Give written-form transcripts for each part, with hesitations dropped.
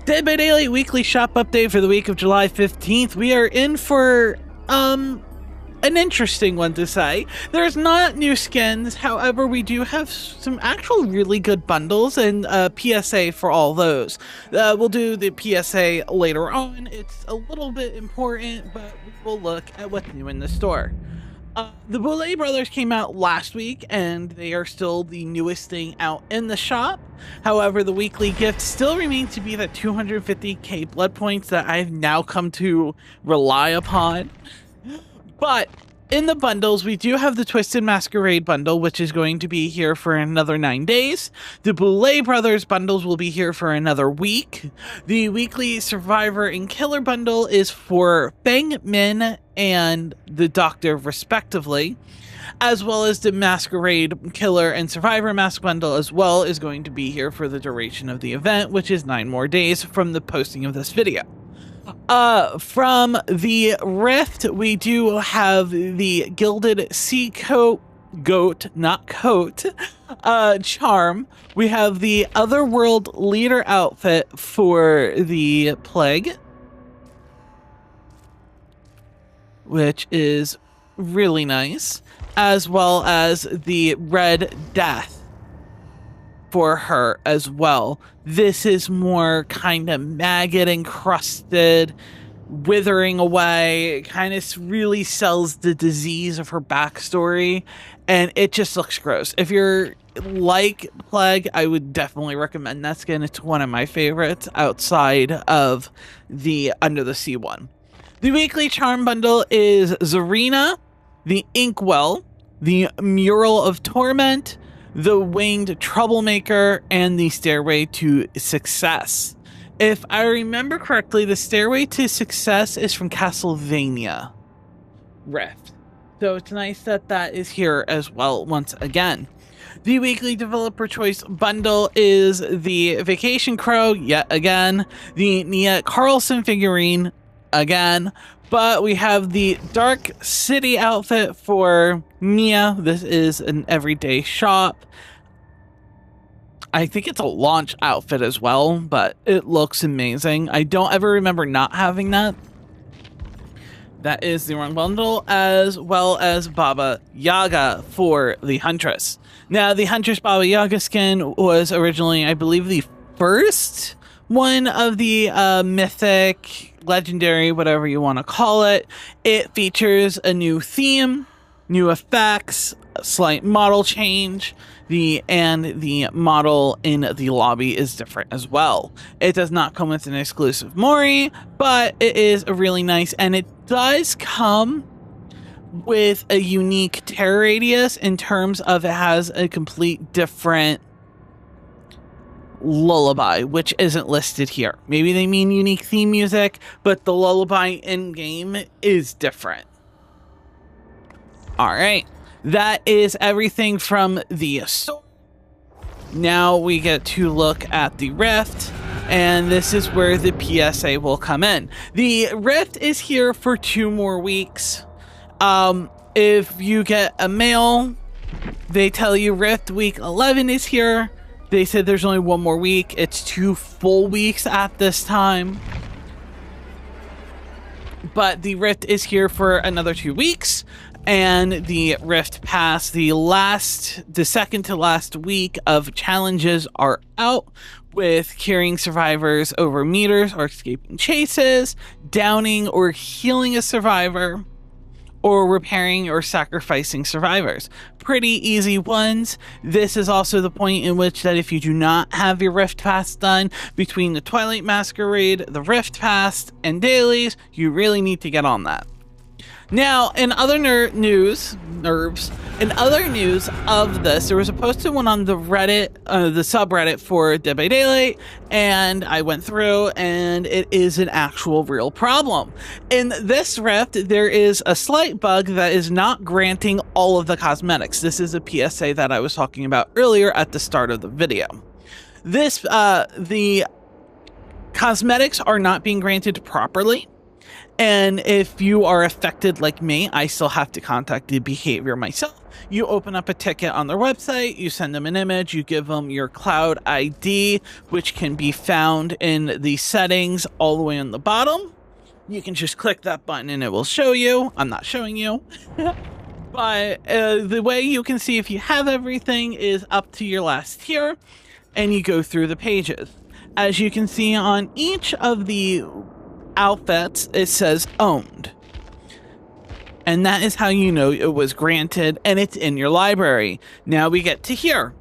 Dead by Daylight weekly shop update for the week of July 15th. We are in for an interesting one to say. There's not new skins, however, we do have some actual really good bundles and PSA for all those. We'll do the PSA later on. It's a little bit important, but we will look at what's new in the store. The Boulay Brothers came out last week, and they are still the newest thing out in the shop. However, the weekly gift still remains to be the 250k blood points that I've now come to rely upon. But in the bundles, we do have the Twisted Masquerade bundle, which is going to be here for another 9 days. The Boulay Brothers bundles will be here for another week. The weekly Survivor and Killer bundle is for Bang Min and the Doctor, respectively, as well as the Masquerade, Killer, and Survivor Mask bundle as well is going to be here for the duration of the event, which is 9 more days from the posting of this video. From the Rift, we do have the Gilded Sea Goat, not coat, charm. We have the Otherworld Leader outfit for the Plague, which is really nice, as well as the Red Death for her as well. This is more kind of maggot encrusted, withering away. It kind of really sells the disease of her backstory, and it just looks gross. If you're like Plague, I would definitely recommend that skin. It's one of my favorites outside of the Under the Sea one. The weekly charm bundle is Zarina, the Inkwell, the Mural of Torment, the Winged Troublemaker, and the Stairway to Success. If I remember correctly, the Stairway to Success is from Castlevania Rift. So it's nice that that is here as well once again. The weekly developer choice bundle is the Vacation Crow yet again, the Nia Carlson figurine again, but we have the Dark City outfit for Nia. This is an everyday shop. I think it's a launch outfit as well, but it looks amazing. I don't ever remember not having that. That is the wrong bundle, as well as Baba Yaga for the Huntress. Now, the Huntress Baba Yaga skin was originally, I believe, the first one of the mythic, legendary, whatever you want to call it. It features a new theme, new effects, a slight model change. The model in the lobby is different as well. It does not come with an exclusive Mori, but it is really nice, and it does come with a unique tear radius in terms of it has a complete different lullaby, which isn't listed here. Maybe they mean unique theme music, but the lullaby in game is different. All right. That is everything from the store. Now we get to look at the Rift, and this is where the PSA will come in. The Rift is here for 2 more weeks. If you get a mail, they tell you Rift week 11 is here. They said there's only 1 more week. It's 2 full weeks at this time. But the Rift is here for another 2 weeks. And the Rift Pass, the second to last week of challenges are out, with carrying survivors over meters or escaping chases, downing or healing a survivor, or repairing or sacrificing survivors. Pretty easy ones. This is also the point in which that if you do not have your Rift Pass done between the Twilight Masquerade, the Rift Pass, and dailies, you really need to get on that. Now, in other news of this, there was a posted one on the Reddit, the subreddit for Dead by Daylight, and I went through, and it is an actual real problem. In this Rift, there is a slight bug that is not granting all of the cosmetics. This is a PSA that I was talking about earlier at the start of the video. The cosmetics are not being granted properly. And if you are affected like me, I still have to contact the behavior myself you open up a ticket on their website, you send them an image, you give them your cloud ID, which can be found in the settings all the way on the bottom. You can just click that button and it will show you. I'm not showing you. But the way you can see if you have everything is up to your last tier, and you go through the pages. As you can see on each of the outfits, it says owned. And that is how you know it was granted and it's in your library. Now we get to here.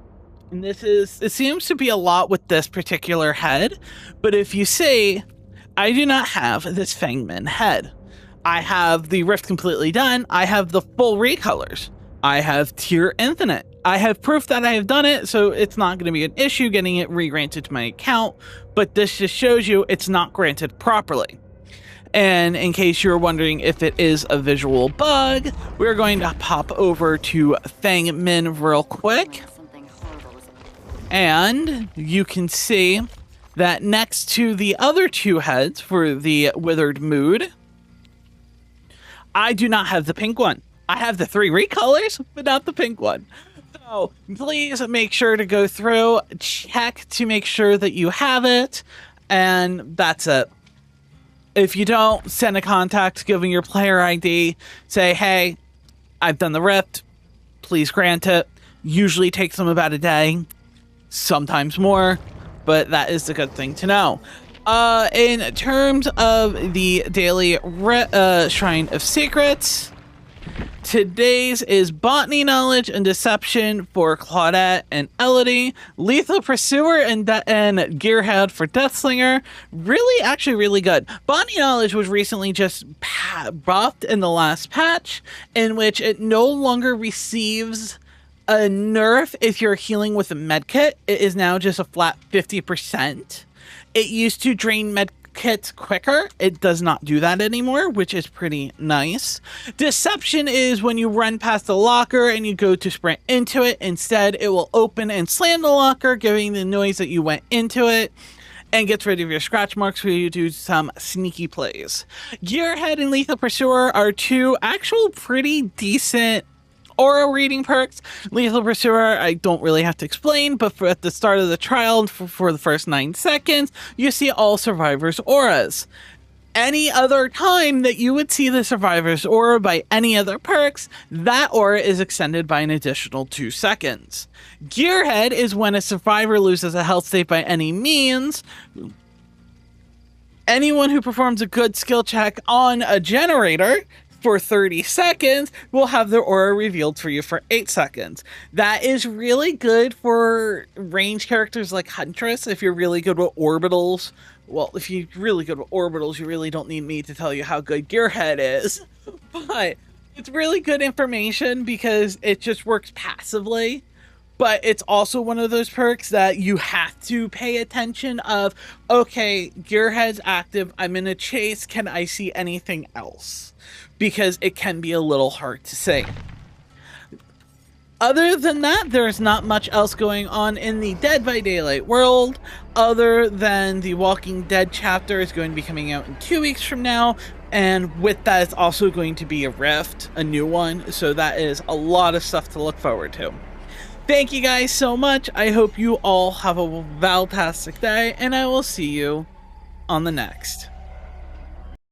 And it seems to be a lot with this particular head, but if you say, I do not have this Fangman head. I have the Rift completely done. I have the full recolors. I have tier infinite. I have proof that I have done it, so it's not going to be an issue getting it re-granted to my account, but this just shows you it's not granted properly. And in case you're wondering if it is a visual bug, we're going to pop over to Fangman real quick. And you can see that next to the other two heads for the Withered Mood, I do not have the pink one. I have the 3 recolors, but not the pink one. So please make sure to go through, check to make sure that you have it, and that's it. If you don't, send a contact, give them your player ID, say, hey, I've done the Rift, please grant it. Usually takes them about a day, sometimes more, but that is the good thing to know. In terms of the daily Shrine of Secrets, today's is Botany Knowledge and Deception for Claudette and Elodie, Lethal Pursuer and Gearhead for Deathslinger. Actually really good. Botany Knowledge was recently just buffed in the last patch, in which it no longer receives a nerf if you're healing with a medkit. It is now just a flat 50%. It used to drain medkits quicker. It does not do that anymore, which is pretty nice. Deception is when you run past the locker and you go to sprint into it. Instead, it will open and slam the locker, giving the noise that you went into it, and gets rid of your scratch marks for you to do some sneaky plays. Gearhead and Lethal Pursuer are two actual pretty decent aura reading perks. Lethal Pursuer, I don't really have to explain, but at the start of the trial, for the first 9 seconds, you see all survivors' auras. Any other time that you would see the survivor's aura by any other perks, that aura is extended by an additional 2 seconds. Gearhead is when a survivor loses a health state by any means. Anyone who performs a good skill check on a generator for 30 seconds will have their aura revealed for you for 8 seconds. That is really good for range characters like Huntress. If you're really good with orbitals, well, if you're really good with orbitals, you really don't need me to tell you how good Gearhead is. But it's really good information because it just works passively. But it's also one of those perks that you have to pay attention of, okay, Gearhead's active, I'm in a chase, can I see anything else? Because it can be a little hard to say. Other than that, there's not much else going on in the Dead by Daylight world, other than the Walking Dead chapter is going to be coming out in 2 weeks from now, and with that it's also going to be a Rift, a new one, so that is a lot of stuff to look forward to. Thank you guys so much. I hope you all have a fantastic day, and I will see you on the next.